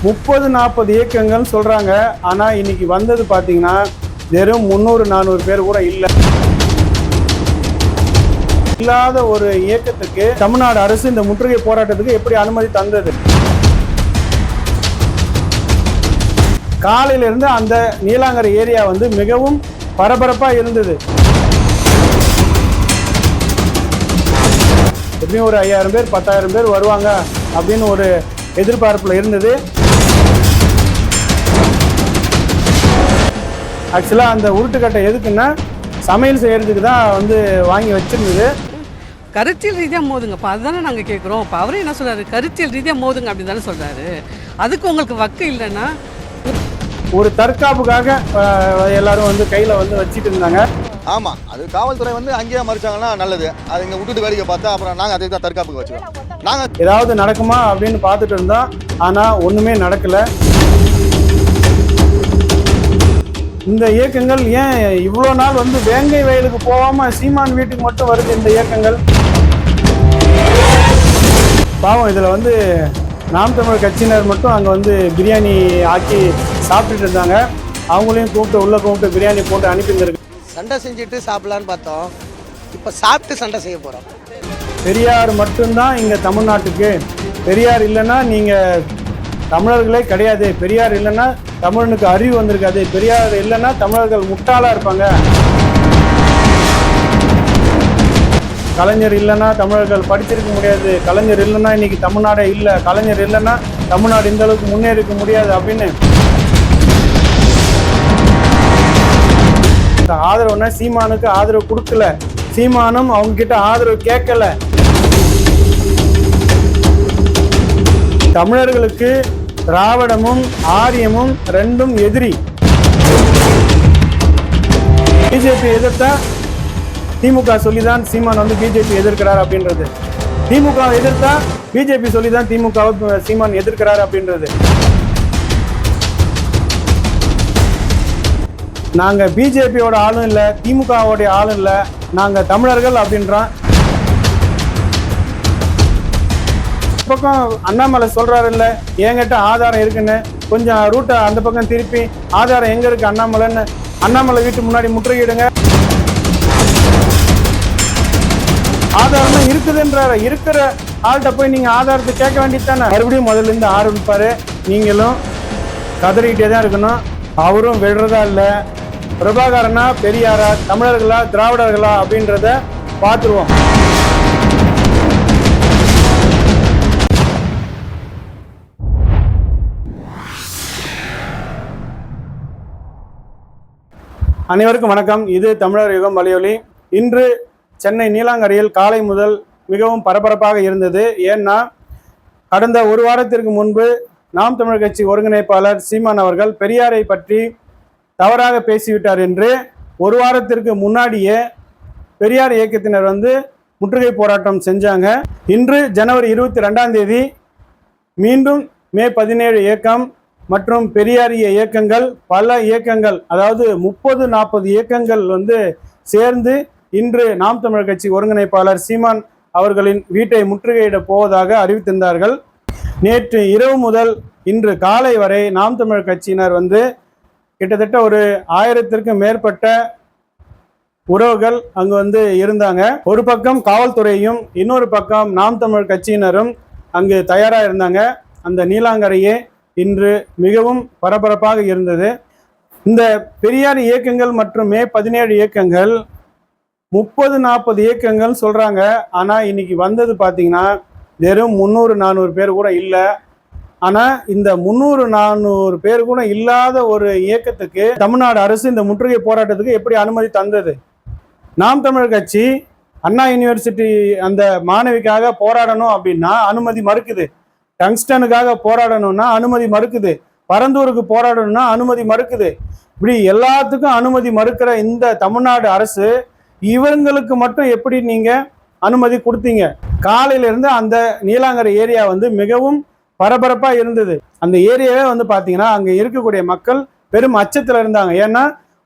30-40 இயக்கங்கள் சொல்றாங்க. ஆனா இன்னைக்கு வந்தது பாத்தீங்கன்னா வெறும் 300-400 பேர் கூட இல்லை. இல்லாத ஒரு இயக்கத்துக்கு தமிழ்நாடு அரசு இந்த முற்றுகை போராட்டத்துக்கு எப்படி அனுமதி தந்தது? காலையில இருந்து அந்த நீலாங்கரை ஏரியா வந்து மிகவும் பரபரப்பா இருந்தது. எப்படியும் ஒரு 5000 பேர் 10,000 பேர் வருவாங்க அப்படின்னு ஒரு எதிர்பார்ப்புல இருந்தது. ஆக்சுவலா அந்த உருட்டுக்கட்டை எதுக்குன்னா சமையல் செய்யறதுக்கு தான் வந்து வாங்கி வச்சிருந்தது. கருத்தியல் ரீதியாக மோதுங்க. இப்போ அதுதானே நாங்கள் கேட்குறோம். இப்போ அவரே என்ன சொல்கிறாரு, கருத்தியல் ரீதியாக மோதுங்க அப்படின்னு தானே சொல்கிறாரு. அதுக்கு உங்களுக்கு வக்கு இல்லைன்னா ஒரு தற்காப்புக்காக எல்லாரும் வந்து கையில் வந்து வச்சுட்டு இருந்தாங்க. ஆமாம், அது காவல்துறை வந்து அங்கேயே மறிச்சாங்கன்னா நல்லது. அது இங்கே விட்டுட்டு வேடிக்கை பார்த்தா அப்புறம் நாங்கள் அதை தான் தற்காப்புக்கு வச்சுக்கோம். நாங்கள் ஏதாவது நடக்குமா அப்படின்னு பார்த்துட்டு இருந்தோம். ஆனால் ஒன்றுமே நடக்கலை. இந்த இயக்கங்கள் ஏன் இவ்வளோ நாள் வந்து வேங்கை வயலுக்கு போகாமல் சீமான் வீட்டுக்கு மட்டும் வருது இந்த இயக்கங்கள்? பாவம், இதில் வந்து நாம் தமிழர் கட்சியினர் மட்டும் அங்கே வந்து பிரியாணி ஆக்கி சாப்பிட்டுட்டு இருந்தாங்க. அவங்களையும் கூப்பிட்டு பிரியாணி போட்டு அனுப்பியிருந்திருக்கு. சண்டை செஞ்சுட்டு சாப்பிடலான்னு பார்த்தோம். இப்போ சாப்பிட்டு சண்டை செய்ய போகிறோம். பெரியார் மட்டும்தான் இங்கே தமிழ்நாட்டுக்கு. பெரியார் இல்லைன்னா நீங்கள் தமிழர்களே கிடையாது. பெரியார் இல்லைன்னா தமிழனுக்கு அறிவு வந்திருக்காது. பெரியார் இல்லைன்னா தமிழர்கள் முட்டாளாக இருப்பாங்க. கலைஞர் இல்லைன்னா தமிழர்கள் படிச்சிருக்க முடியாது. கலைஞர் இல்லைன்னா இன்னைக்கு தமிழ்நாடே இல்லை. கலைஞர் இல்லைன்னா தமிழ்நாடு இந்த அளவுக்கு முன்னேறிக்க முடியாது அப்படின்னு ஆதரவுனா சீமானுக்கு ஆதரவு கொடுக்கல. சீமானும் அவங்க கிட்ட ஆதரவு கேட்கல. தமிழர்களுக்கு திராவிடமும் ஆரியமும் ரெண்டும் எதிரி. பிஜேபி எதிர்த்தா திமுக சொல்லிதான் சீமான் வந்து பிஜேபி எதிர்க்கிறார் அப்படின்றது. திமுக எதிர்த்தா பிஜேபி சொல்லிதான் திமுக சீமான் எதிர்க்கிறார் அப்படின்றது. நாங்க பிஜேபியோட ஆளும் இல்லை, திமுகவோடைய ஆளும் இல்லை, நாங்க தமிழர்கள் அப்படின்றோம். பக்கம் அண்ணாமலை சொல்றாரு இல்ல, என்கிட்ட ஆதாரம் இருக்குன்னு. கொஞ்சம் ரூட்டை அந்த பக்கம் திருப்பி ஆதாரம் எங்க இருக்கு அண்ணாமலைன்னு அண்ணாமலை வீட்டு முன்னாடி முற்றுகையிடுங்க. ஆதாரம் தான் இருக்குதுன்றாரு. இருக்கிற ஆள்கிட்ட போய் நீங்க ஆதாரத்தை கேட்க வேண்டியதானே. மறுபடியும் முதல்ல இருந்து ஆரம்பிப்பாரு. நீங்களும் கதறிக்கிட்டே தான் இருக்கணும். அவரும் விடுறதா இல்லை. பிரபாகரனா பெரியாரா, தமிழர்களா திராவிடர்களா அப்படின்றத பார்த்துருவோம். அனைவருக்கும் வணக்கம். இது தமிழர் யுகம் வலையொலி. இன்று சென்னை நீலாங்கரையில் காலை முதல் மிகவும் பரபரப்பாக இருந்தது. ஏன்னா கடந்த ஒரு வாரத்திற்கு முன்பு நாம் தமிழர் கட்சி ஒருங்கிணைப்பாளர் சீமான் அவர்கள் பெரியாரை பற்றி தவறாக பேசிவிட்டார் என்று ஒரு வாரத்திற்கு முன்னாடியே பெரியார் இயக்கத்தினர் வந்து முற்றுகை போராட்டம் செஞ்சாங்க. இன்று ஜனவரி 22 மீண்டும் மே 17 இயக்கம் மற்றும் பெரியாரிய இயக்கங்கள், பல இயக்கங்கள், அதாவது 30-40 இயக்கங்கள் வந்து சேர்ந்து இன்று நாம் தமிழர் கட்சி ஒருங்கிணைப்பாளர் சீமான் அவர்களின் வீட்டை முற்றுகையிட போவதாக அறிவித்திருந்தார்கள். நேற்று இரவு முதல் இன்று காலை வரை நாம் தமிழர் கட்சியினர் வந்து கிட்டத்தட்ட ஒரு 1000த்திற்கும் மேற்பட்ட உறவுகள் அங்கு வந்து இருந்தாங்க. ஒரு பக்கம் காவல்துறையும் இன்னொரு பக்கம் நாம் தமிழர் கட்சியினரும் அங்கு தயாராக இருந்தாங்க. அந்த நீலாங்கரையே இன்று மிகவும் பரபரப்பாக இருந்தது. இந்த பெரியார் இயக்கங்கள் மற்றும் மே 17 இயக்கங்கள் 30-40 இயக்கங்கள் சொல்றாங்க. ஆனா இன்னைக்கு வந்தது பாத்தீங்கன்னா வெறும் 300-400 பேர் கூட இல்லை. ஆனா இந்த 300-400 பேர் கூட இல்லாத ஒரு இயக்கத்துக்கு தமிழ்நாடு அரசு இந்த முற்றுகை போராட்டத்துக்கு எப்படி அனுமதி தந்தது? நாம் தமிழர் கட்சி அண்ணா யூனிவர்சிட்டி அந்த மாணவிக்காக போராடணும் அப்படின்னா அனுமதி மறுக்குது. டங்ஸ்டனுக்காக போராடணும்னா அனுமதி மறுக்குது. பரந்தூருக்கு போராடணும்னா அனுமதி மறுக்குது. இப்படி எல்லாத்துக்கும் அனுமதி மறுக்கிற இந்த தமிழ்நாடு அரசு இவங்களுக்கு மட்டும் எப்படி நீங்க அனுமதி கொடுத்தீங்க? காலையில இருந்து அந்த நீலாங்கரை ஏரியா வந்து மிகவும் பரபரப்பா இருந்தது. அந்த ஏரியாவே வந்து பாத்தீங்கன்னா அங்க இருக்கக்கூடிய மக்கள் பெரும் அச்சத்துல இருந்தாங்க. ஏன்னா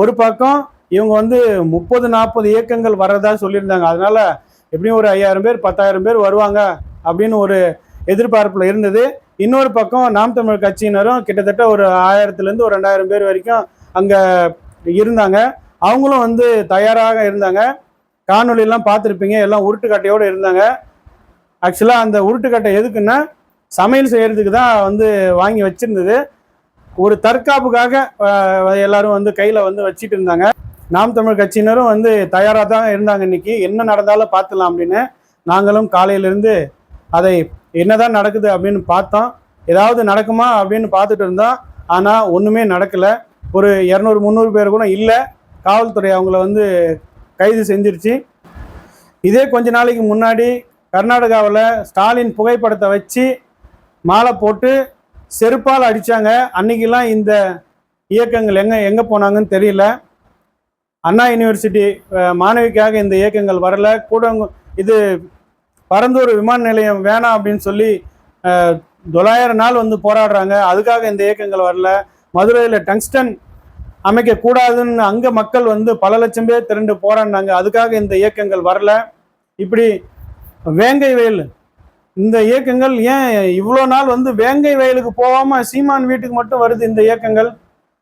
ஒரு பக்கம் இவங்க வந்து 30-40 இயக்கங்கள் வர்றதா சொல்லியிருந்தாங்க. அதனால எப்படியும் ஒரு 5000 பேர் 10,000 பேர் வருவாங்க அப்படின்னு ஒரு எதிர்பார்ப்புல இருந்தது. இன்னொரு பக்கம் நாம் தமிழர் கட்சியினரும் கிட்டத்தட்ட ஒரு 1000-லேருந்து ஒரு 2000 பேர் வரைக்கும் அங்கே இருந்தாங்க. அவங்களும் வந்து தயாராக இருந்தாங்க. காணொலியெல்லாம் பார்த்துருப்பீங்க, எல்லாம் உருட்டுக்கட்டையோடு இருந்தாங்க. ஆக்சுவலாக அந்த உருட்டுக்கட்டை எதுக்குன்னா சமையல் செய்கிறதுக்கு தான் வந்து வாங்கி வச்சுருந்தது. ஒரு தற்காப்புக்காக எல்லாரும் வந்து கையில் வந்து வச்சுட்டு இருந்தாங்க. நாம் தமிழ் கட்சியினரும் வந்து தயாராக தான் இருந்தாங்க. இன்னைக்கு என்ன நடந்தாலும் பார்த்துலாம் அப்படின்னு நாங்களும் காலையிலேருந்து அதை என்னதான் நடக்குது அப்படின்னு பார்த்தோம். ஏதாவது நடக்குமா அப்படின்னு பார்த்துட்டு இருந்தோம். ஆனால் ஒன்றுமே நடக்கலை. ஒரு 200-300 பேர் கூட இல்லை. காவல்துறை அவங்கள வந்து கைது செஞ்சிருச்சு. இதே கொஞ்ச நாளைக்கு முன்னாடி கர்நாடகாவில் ஸ்டாலின் புகைப்படத்தை வச்சு மாலை போட்டு செருப்பால் அடித்தாங்க. அன்னைக்கெல்லாம் இந்த இயக்கங்கள் எங்கே போனாங்கன்னு தெரியல. அண்ணா யூனிவர்சிட்டி மாணவிக்காக இந்த இயக்கங்கள் வரல. கூட இது பரந்தூர் விமான நிலையம் வேணாம் அப்படின்னு சொல்லி 900 நாள் வந்து போராடுறாங்க. அதுக்காக இந்த இயக்கங்கள் வரல. மதுரையில் டங்ஸ்டன் அமைக்கக்கூடாதுன்னு அங்கே மக்கள் வந்து பல லட்சம் பேர் திரண்டு போராடினாங்க. அதுக்காக இந்த இயக்கங்கள் வரல. இப்படி வேங்கை வயல் இந்த இயக்கங்கள் ஏன் இவ்வளோ நாள் வந்து வேங்கை வயலுக்கு போகாமல் சீமான் வீட்டுக்கு மட்டும் வருது இந்த இயக்கங்கள்?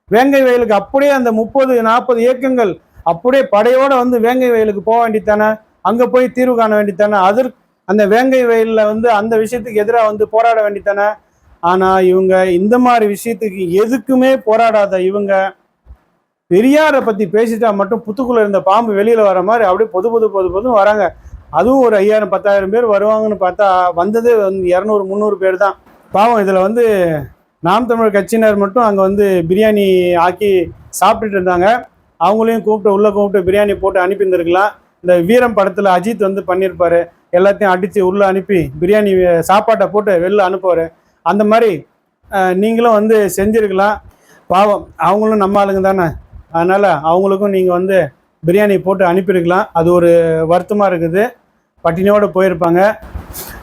வேங்கை வயலுக்கு அப்படியே அந்த 30-40 இயக்கங்கள் அப்படியே படையோடு வந்து வேங்கை வயலுக்கு போக வேண்டித்தானே, அங்கே போய் தீர்வு காண வேண்டித்தானே, அந்த வேங்கை வயலில் வந்து அந்த விஷயத்துக்கு எதிராக வந்து போராட வேண்டித்தானே. ஆனால் இவங்க இந்த மாதிரி விஷயத்துக்கு எதுக்குமே போராடாத இவங்க பெரியாரை பற்றி பேசிட்டா மட்டும் புத்துக்குள்ளே இருந்த பாம்பு வெளியில் வர மாதிரி அப்படியே பொதுன்னு வராங்க. அதுவும் ஒரு 5000-10,000 பேர் வருவாங்கன்னு பார்த்தா வந்ததே வந்து 200-300 பேர் தான். பாவம். இதில் வந்து நாம் தமிழர் கட்சியினர் மட்டும் அங்கே வந்து பிரியாணி ஆக்கி சாப்பிட்டுட்டு இருந்தாங்க. அவங்களையும் உள்ளே கூப்பிட்டு பிரியாணி போட்டு அனுப்பியிருந்துருக்கலாம். இந்த வீரம் படத்தில் அஜித் வந்து பண்ணியிருப்பார், எல்லாத்தையும் அடித்து உள்ளே அனுப்பி பிரியாணி சாப்பாட்டை போட்டு வெளில அனுப்புவார். அந்த மாதிரி நீங்களும் வந்து செஞ்சுருக்கலாம். பாவம், அவங்களும் நம்ம ஆளுங்க தானே, அதனால் அவங்களுக்கும் நீங்கள் வந்து பிரியாணி போட்டு அனுப்பியிருக்கலாம். அது ஒரு வருத்தமாக இருக்குது. பட்டினியோடு போயிருப்பாங்க.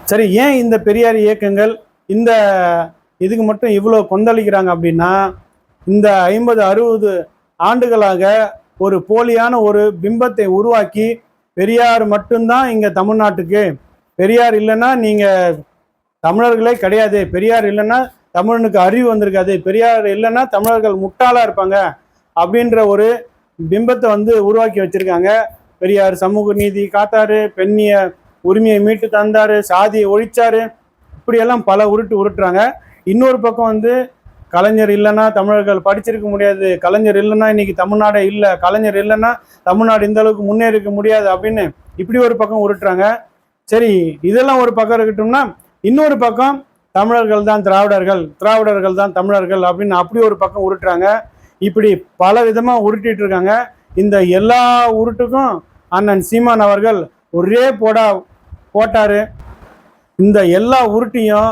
சரி, ஏன் இந்த பெரியார் இயக்கங்கள் இந்த இதுக்கு மட்டும் இவ்வளோ கொந்தளிக்கிறாங்க அப்படின்னா, இந்த 50-60 ஆண்டுகளாக ஒரு போலியான ஒரு பிம்பத்தை உருவாக்கி பெரியார் மட்டும்தான் இங்கே தமிழ்நாட்டுக்கு, பெரியார் இல்லைன்னா நீங்கள் தமிழர்களே கிடையாது, பெரியார் இல்லைன்னா தமிழனுக்கு அறிவு வந்திருக்காது, பெரியார் இல்லைன்னா தமிழர்கள் முட்டாளாக இருப்பாங்க அப்படின்ற ஒரு பிம்பத்தை வந்து உருவாக்கி வச்சுருக்காங்க. பெரியார் சமூக நீதி காத்தாரு, பெண்ணிய உரிமையை மீட்டு தந்தார், சாதியை ஒழிச்சாரு, இப்படியெல்லாம் பல உருட்டுறாங்க. இன்னொரு பக்கம் வந்து கலைஞர் இல்லைன்னா தமிழர்கள் படிச்சிருக்க முடியாது, கலைஞர் இல்லைன்னா இன்னைக்கு தமிழ்நாடே இல்லை, கலைஞர் இல்லைன்னா தமிழ்நாடு இந்த அளவுக்கு முன்னேறிக்க முடியாது அப்படின்னு இப்படி ஒரு பக்கம் உருட்டுறாங்க. சரி, இதெல்லாம் ஒரு பக்கம் இருக்கட்டும்னா, இன்னொரு பக்கம் தமிழர்கள் தான் திராவிடர்கள், திராவிடர்கள் தான் தமிழர்கள் அப்படின்னு அப்படி ஒரு பக்கம் உருட்டுறாங்க. இப்படி பல விதமாக உருட்டிட்டு இருக்காங்க. இந்த எல்லா உருட்டுக்கும் அண்ணன் சீமான் அவர்கள் ஒரே போட்டாரு. இந்த எல்லா உருட்டியும்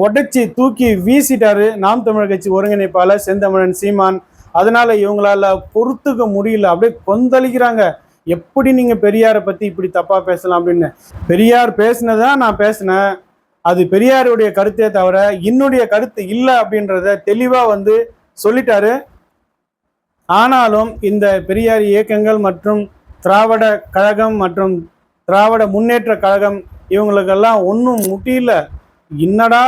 உடைச்சி தூக்கி வீசிட்டாரு நாம் தமிழர் கட்சி ஒருங்கிணைப்பாளர் செந்தமிழன் சீமான். அதனால இவங்களால பொறுத்துக்க முடியல, அப்படியே கொந்தளிக்கிறாங்க. எப்படி நீங்க பெரியாரை பத்தி இப்படி தப்பா பேசலாம் அப்படின்னு. பெரியார் பேசினதா நான் பேசினேன், அது பெரியாருடைய கருத்தே தவிர என்னுடைய கருத்து இல்லை அப்படின்றத தெளிவா வந்து சொல்லிட்டாரு. ஆனாலும் இந்த பெரியார் இயக்கங்கள் மற்றும் திராவிட கழகம் மற்றும் திராவிட முன்னேற்ற கழகம் இவங்களுக்கெல்லாம் ஒன்றும் முட்டியில. என்னடா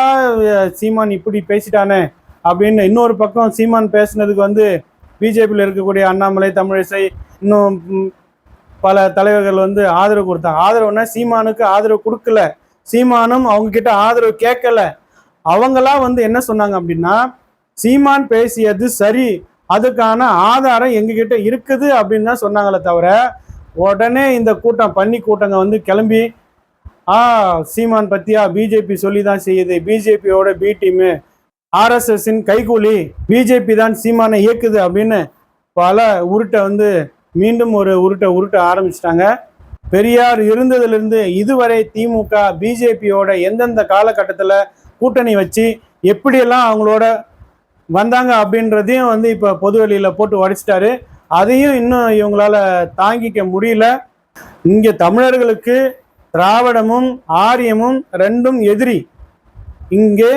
சீமான் இப்படி பேசிட்டானே அப்படின்னு. இன்னொரு பக்கம் சீமான் பேசுனதுக்கு வந்து பிஜேபியில் இருக்கக்கூடிய அண்ணாமலை, தமிழிசை, இன்னும் பல தலைவர்கள் வந்து ஆதரவு கொடுத்தாங்க. ஆதரவுன்னா சீமானுக்கு ஆதரவு கொடுக்கல, சீமானும் அவங்க கிட்ட ஆதரவு கேட்கல. அவங்களாம் வந்து என்ன சொன்னாங்க அப்படின்னா, சீமான் பேசியது சரி, அதுக்கான ஆதாரம் எங்ககிட்ட இருக்குது அப்படின்னு தான் சொன்னாங்களே தவிர, உடனே இந்த பன்னி கூட்டங்க வந்து கிளம்பி சீமான் பத்தியா பிஜேபி சொல்லி தான் செய்யுது, பிஜேபியோட பி டீமு, ஆர்எஸ்எஸ்ஸின் கைகூலி, பிஜேபி தான் சீமானை இயக்குது அப்படின்னு பல உருட்டை வந்து மீண்டும் ஒரு உருட்ட ஆரம்பிச்சிட்டாங்க. பெரியார் இருந்ததுலேருந்து இதுவரை திமுக பிஜேபியோட எந்தெந்த காலகட்டத்தில் கூட்டணி வச்சு எப்படியெல்லாம் அவங்களோட வந்தாங்க அப்படின்றதையும் வந்து இப்போ பொதுவெளியில் போட்டு உடைச்சிட்டாரு. அதையும் இன்னும் இவங்களால தாங்கிக்க முடியல. இங்கே தமிழர்களுக்கு திராவிடமும் ஆரியமும் ரெண்டும் எதிரி. இங்கே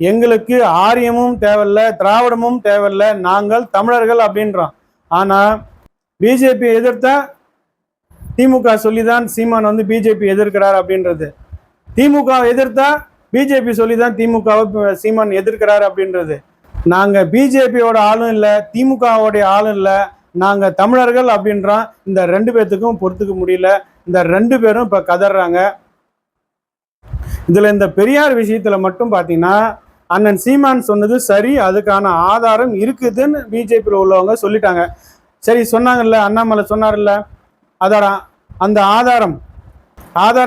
எங்களுக்கு ஆரியமும் தேவையில்ல, திராவிடமும் தேவையில்ல, நாங்கள் தமிழர்கள் அப்படின்றோம். ஆனால் பிஜேபி எதிர்த்தா திமுக சொல்லிதான் சீமான் வந்து பிஜேபி எதிர்க்கிறார் அப்படின்றது, திமுக எதிர்த்தா பிஜேபி சொல்லி தான் திமுகவை சீமான் எதிர்க்கிறாரு அப்படின்றது. நாங்கள் பிஜேபியோட ஆளும் இல்லை, திமுகவோடைய ஆளும் இல்லை, நாங்கள் தமிழர்கள் அப்படின்றோம். இந்த 2 பேர்த்துக்கும் பொறுத்துக்க முடியல. இந்த 2 பேரும் இப்போ கதறாங்க. இதில் இந்த பெரியார் விஷயத்தில் மட்டும் பார்த்தீங்கன்னா அண்ணன் சீமான் சொன்னது சரி, அதுக்கான ஆதாரம் இருக்குதுன்னு பிஜேபியில் உள்ளவங்க சொல்லிட்டாங்க. சரி சொன்னாங்கல்ல, அண்ணாமலை சொன்னார்ல, ஆதாரம், அந்த ஆதாரம்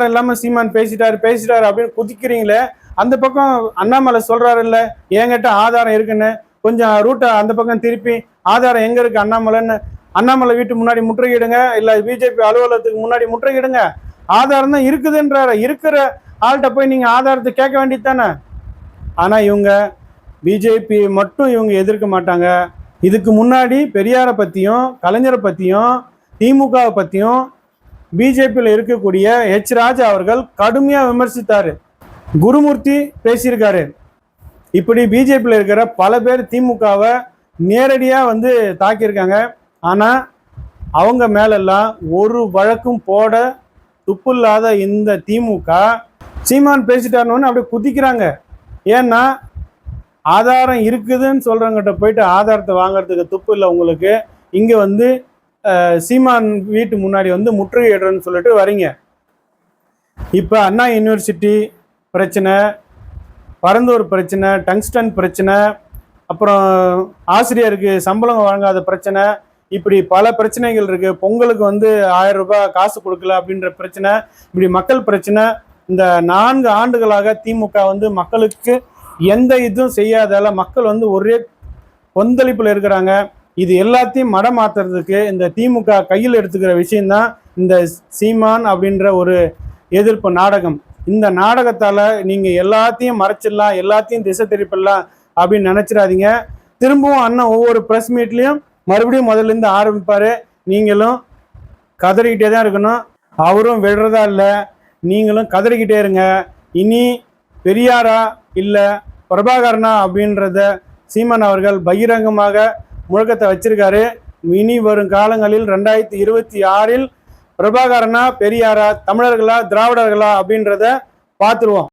இல்லாமல் சீமான் பேசிட்டாரு அப்படின்னு குதிக்கிறீங்களே. அந்த பக்கம் அண்ணாமலை சொல்றாருல்ல, என்கிட்ட ஆதாரம் இருக்குன்னு, கொஞ்சம் ரூட்டை அந்த பக்கம் திருப்பி ஆதாரம் எங்க இருக்கு அண்ணாமலைன்னு, அண்ணாமலை வீட்டு முன்னாடி முற்றுகையிடுங்க, இல்லை பிஜேபி அலுவலகத்துக்கு முன்னாடி முற்றுகையிடுங்க. ஆதாரம் தான் இருக்குதுன்றாரு. இருக்கிற ஆள்கிட்ட போய் நீங்கள் ஆதாரத்தை கேட்க வேண்டியது தானே. ஆனால் இவங்க பிஜேபி மட்டும் இவங்க எதிர்க்க மாட்டாங்க. இதுக்கு முன்னாடி பெரியாரை பற்றியும் கலைஞரை பற்றியும் திமுகவை பற்றியும் பிஜேபியில் இருக்கக்கூடிய ஹெச் ராஜா அவர்கள் கடுமையாக விமர்சித்தார். குருமூர்த்தி பேசியிருக்காரு. இப்படி பிஜேபியில் இருக்கிற பல பேர் திமுகவை நேரடியாக தாக்கியிருக்காங்க. ஆனால் அவங்க மேலெல்லாம் ஒரு வழக்கும் போட துப்பில்லாத இந்த திமுக சீமான் பேசிட்டாருன்னு அப்படியே குதிக்கிறாங்க. ஏன்னா ஆதாரம் இருக்குதுன்னு சொல்கிறவங்கிட்ட போயிட்டு ஆதாரத்தை வாங்கிறதுக்கு துப்பு இல்லை உங்களுக்கு. இங்கே சீமான் வீட்டு முன்னாடி முற்றுகையிடுறேன்னு சொல்லிட்டு வரீங்க. இப்போ அண்ணா யூனிவர்சிட்டி பிரச்சனை, பரந்தூர் பிரச்சனை, டங்ஸ்டன் பிரச்சனை, அப்புறம் ஆசிரியருக்கு சம்பளம் வழங்காத பிரச்சனை, இப்படி பல பிரச்சனைகள் இருக்குது. பொங்கலுக்கு 1000 ரூபாய் காசு கொடுக்கல அப்படின்ற பிரச்சனை, இப்படி மக்கள் பிரச்சனை. இந்த 4 ஆண்டுகளாக திமுக மக்களுக்கு எந்த இதுவும் செய்யாதால மக்கள் ஒரே கொந்தளிப்பில் இருக்கிறாங்க. இது எல்லாத்தையும் மடமாத்துறதுக்கு இந்த திமுக கையில் எடுத்துக்கிற விஷயம்தான் இந்த சீமான் அப்படின்ற ஒரு எதிர்ப்பு நாடகம். இந்த நாடகத்தால் நீங்கள் எல்லாத்தையும் மறைச்சிடலாம், எல்லாத்தையும் திசை திருப்பிடலாம் அப்படின்னு நினச்சிடாதீங்க. திரும்பவும் அண்ணன் ஒவ்வொரு ப்ரெஸ் மீட்லேயும் மறுபடியும் முதல்லேருந்து ஆரம்பிப்பார். நீங்களும் கதறிக்கிட்டே தான் இருக்கணும். அவரும் விடுறதா இல்லை, நீங்களும் கதறிக்கிட்டே இருங்க. இனி பெரியாரா இல்லை பிரபாகரனா அப்படின்றத சீமான் அவர்கள் பகிரங்கமாக முழக்கத்தை வச்சிருக்காரு. இனி வரும் காலங்களில் 2026 பிரபாகரனா பெரியாரா, தமிழர்களா திராவிடர்களா அப்படின்றத பார்த்துருவோம்.